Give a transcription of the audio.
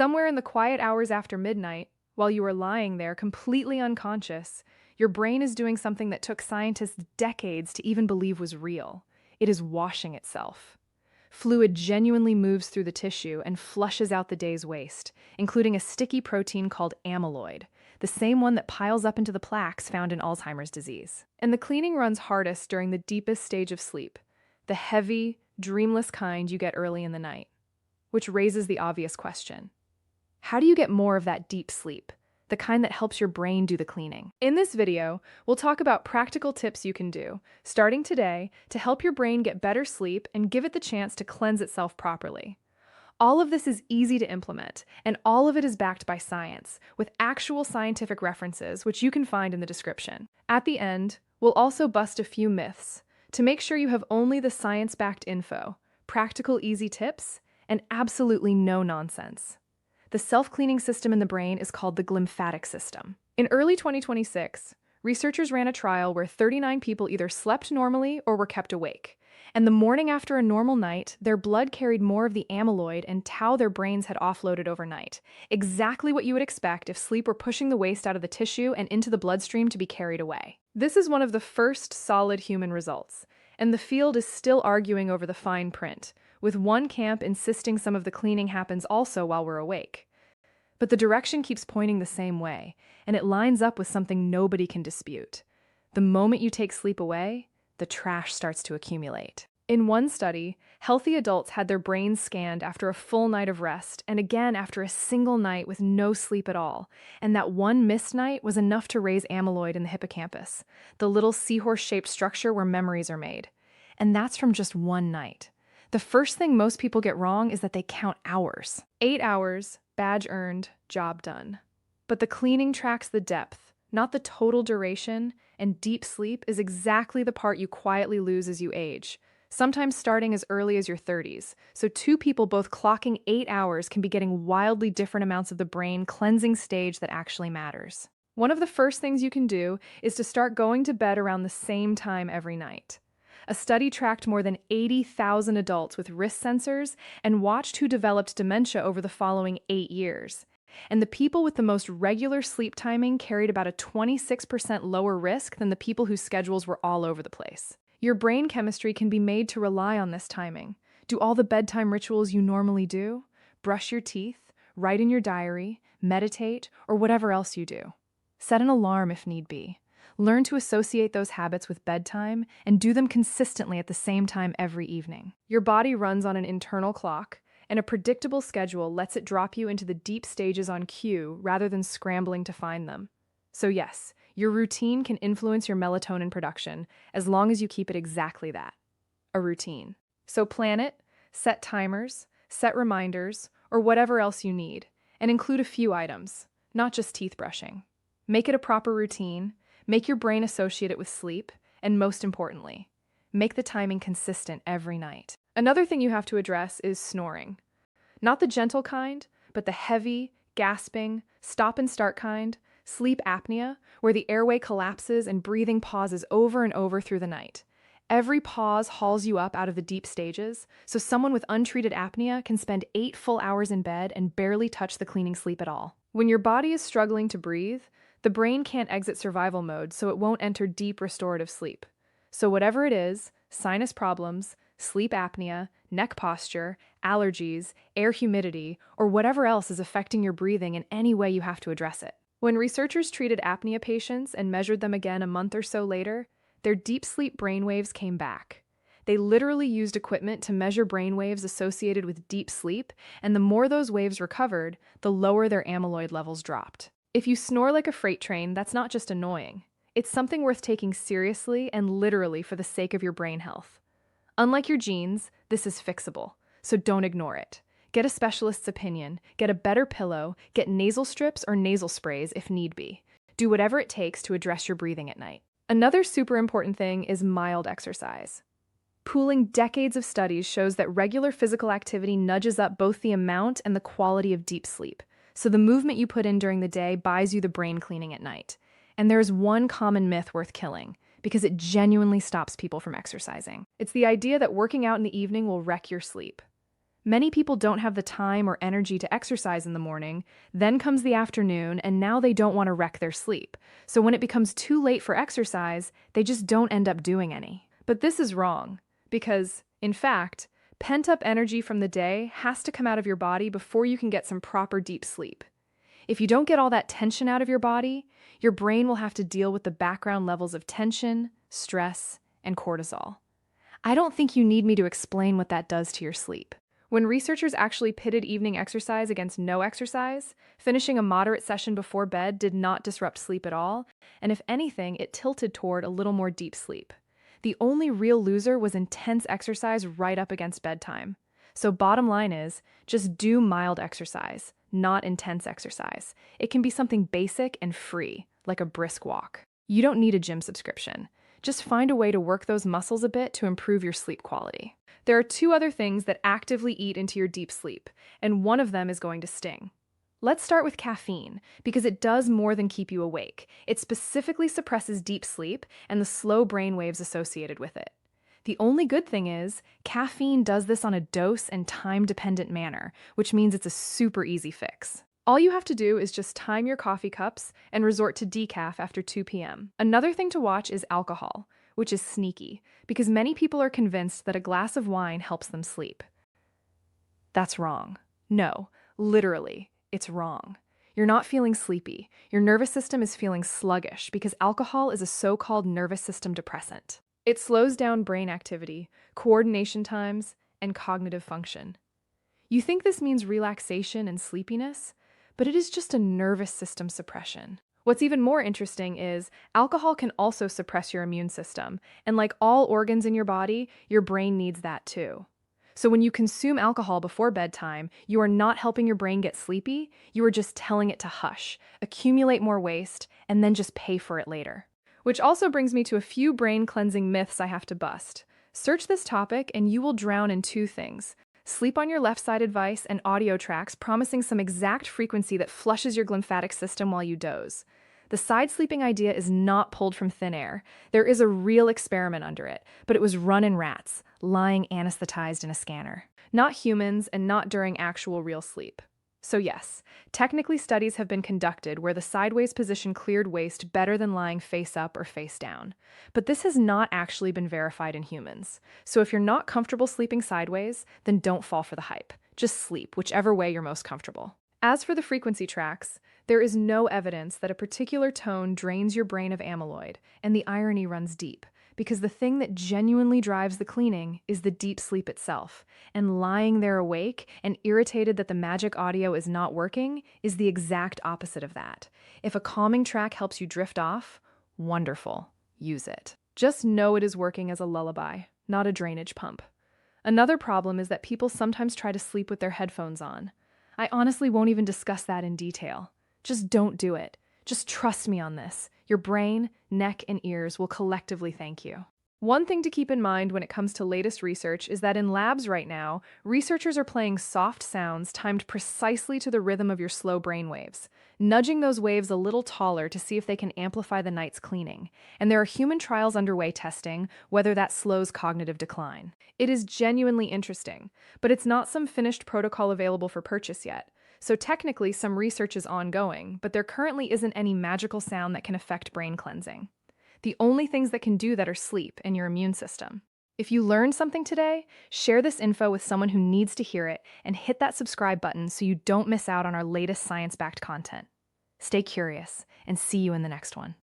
Somewhere in the quiet hours after midnight, while you are lying there completely unconscious, your brain is doing something that took scientists decades to even believe was real. It is washing itself. Fluid genuinely moves through the tissue and flushes out the day's waste, including a sticky protein called amyloid, the same one that piles up into the plaques found in Alzheimer's disease. And the cleaning runs hardest during the deepest stage of sleep, the heavy, dreamless kind you get early in the night. Which raises the obvious question. How do you get more of that deep sleep, the kind that helps your brain do the cleaning? In this video, we'll talk about practical tips you can do, starting today, to help your brain get better sleep and give it the chance to cleanse itself properly. All of this is easy to implement, and all of it is backed by science, with actual scientific references, which you can find in the description. At the end, we'll also bust a few myths to make sure you have only the science-backed info, practical, easy tips, and absolutely no nonsense. The self-cleaning system in the brain is called the glymphatic system. In early 2026, researchers ran a trial where 39 people either slept normally or were kept awake. And the morning after a normal night, their blood carried more of the amyloid and tau their brains had offloaded overnight. Exactly what you would expect if sleep were pushing the waste out of the tissue and into the bloodstream to be carried away. This is one of the first solid human results, and the field is still arguing over the fine print, with one camp insisting some of the cleaning happens also while we're awake. But the direction keeps pointing the same way, and it lines up with something nobody can dispute. The moment you take sleep away, the trash starts to accumulate. In one study, healthy adults had their brains scanned after a full night of rest, and again after a single night with no sleep at all, and that one missed night was enough to raise amyloid in the hippocampus, the little seahorse-shaped structure where memories are made. And that's from just one night. The first thing most people get wrong is that they count hours. 8 hours, badge earned, job done. But the cleaning tracks the depth, not the total duration, and deep sleep is exactly the part you quietly lose as you age, sometimes starting as early as your 30s. So two people both clocking 8 hours can be getting wildly different amounts of the brain cleansing stage that actually matters. One of the first things you can do is to start going to bed around the same time every night. A study tracked more than 80,000 adults with wrist sensors and watched who developed dementia over the following 8 years. And the people with the most regular sleep timing carried about a 26% lower risk than the people whose schedules were all over the place. Your brain chemistry can be made to rely on this timing. Do all the bedtime rituals you normally do, brush your teeth, write in your diary, meditate, or whatever else you do. Set an alarm if need be. Learn to associate those habits with bedtime and do them consistently at the same time every evening. Your body runs on an internal clock, and a predictable schedule lets it drop you into the deep stages on cue rather than scrambling to find them. So yes, your routine can influence your melatonin production as long as you keep it exactly that, a routine. So plan it, set timers, set reminders, or whatever else you need, and include a few items, not just teeth brushing. Make it a proper routine. Make your brain associate it with sleep, and most importantly, make the timing consistent every night. Another thing you have to address is snoring. Not the gentle kind, but the heavy, gasping, stop and start kind, sleep apnea, where the airway collapses and breathing pauses over and over through the night. Every pause hauls you up out of the deep stages, so someone with untreated apnea can spend 8 full hours in bed and barely touch the cleaning sleep at all. When your body is struggling to breathe, the brain can't exit survival mode, so it won't enter deep restorative sleep. So whatever it is, sinus problems, sleep apnea, neck posture, allergies, air humidity, or whatever else is affecting your breathing in any way, you have to address it. When researchers treated apnea patients and measured them again a month or so later, their deep sleep brainwaves came back. They literally used equipment to measure brainwaves associated with deep sleep, and the more those waves recovered, the lower their amyloid levels dropped. If you snore like a freight train, that's not just annoying. It's something worth taking seriously and literally for the sake of your brain health. Unlike your genes, this is fixable, so don't ignore it. Get a specialist's opinion, get a better pillow, get nasal strips or nasal sprays if need be. Do whatever it takes to address your breathing at night. Another super important thing is mild exercise. Pooling decades of studies shows that regular physical activity nudges up both the amount and the quality of deep sleep. So the movement you put in during the day buys you the brain cleaning at night. And there's one common myth worth killing, because it genuinely stops people from exercising. It's the idea that working out in the evening will wreck your sleep. Many people don't have the time or energy to exercise in the morning, then comes the afternoon, and now they don't want to wreck their sleep. So when it becomes too late for exercise, they just don't end up doing any. But this is wrong, because, in fact, pent-up energy from the day has to come out of your body before you can get some proper deep sleep. If you don't get all that tension out of your body, your brain will have to deal with the background levels of tension, stress, and cortisol. I don't think you need me to explain what that does to your sleep. When researchers actually pitted evening exercise against no exercise, finishing a moderate session before bed did not disrupt sleep at all, and if anything, it tilted toward a little more deep sleep. The only real loser was intense exercise right up against bedtime. So bottom line is, just do mild exercise, not intense exercise. It can be something basic and free, like a brisk walk. You don't need a gym subscription. Just find a way to work those muscles a bit to improve your sleep quality. There are two other things that actively eat into your deep sleep, and one of them is going to sting. Let's start with caffeine, because it does more than keep you awake. It specifically suppresses deep sleep and the slow brain waves associated with it. The only good thing is, caffeine does this on a dose and time-dependent manner, which means it's a super easy fix. All you have to do is just time your coffee cups and resort to decaf after 2 p.m. Another thing to watch is alcohol, which is sneaky, because many people are convinced that a glass of wine helps them sleep. That's wrong. No, literally, it's wrong. You're not feeling sleepy. Your nervous system is feeling sluggish because alcohol is a so-called nervous system depressant. It slows down brain activity, coordination times, and cognitive function. You think this means relaxation and sleepiness, but it is just a nervous system suppression. What's even more interesting is alcohol can also suppress your immune system, and like all organs in your body, your brain needs that too. So when you consume alcohol before bedtime, you are not helping your brain get sleepy, you are just telling it to hush, accumulate more waste, and then just pay for it later. Which also brings me to a few brain-cleansing myths I have to bust. Search this topic and you will drown in two things: sleep on your left side advice and audio tracks promising some exact frequency that flushes your glymphatic system while you doze. The side sleeping idea is not pulled from thin air. There is a real experiment under it, but it was run in rats, lying anesthetized in a scanner. Not humans and not during actual real sleep. So yes, technically studies have been conducted where the sideways position cleared waste better than lying face up or face down. But this has not actually been verified in humans. So if you're not comfortable sleeping sideways, then don't fall for the hype. Just sleep, whichever way you're most comfortable. As for the frequency tracks, there is no evidence that a particular tone drains your brain of amyloid, and the irony runs deep, because the thing that genuinely drives the cleaning is the deep sleep itself, and lying there awake and irritated that the magic audio is not working is the exact opposite of that. If a calming track helps you drift off, wonderful, use it. Just know it is working as a lullaby, not a drainage pump. Another problem is that people sometimes try to sleep with their headphones on. I honestly won't even discuss that in detail. Just don't do it. Just trust me on this. Your brain, neck, and ears will collectively thank you. One thing to keep in mind when it comes to latest research is that in labs right now, researchers are playing soft sounds timed precisely to the rhythm of your slow brain waves, nudging those waves a little taller to see if they can amplify the night's cleaning. And there are human trials underway testing whether that slows cognitive decline. It is genuinely interesting, but it's not some finished protocol available for purchase yet. So technically, some research is ongoing, but there currently isn't any magical sound that can affect brain cleansing. The only things that can do that are sleep and your immune system. If you learned something today, share this info with someone who needs to hear it and hit that subscribe button so you don't miss out on our latest science-backed content. Stay curious and see you in the next one.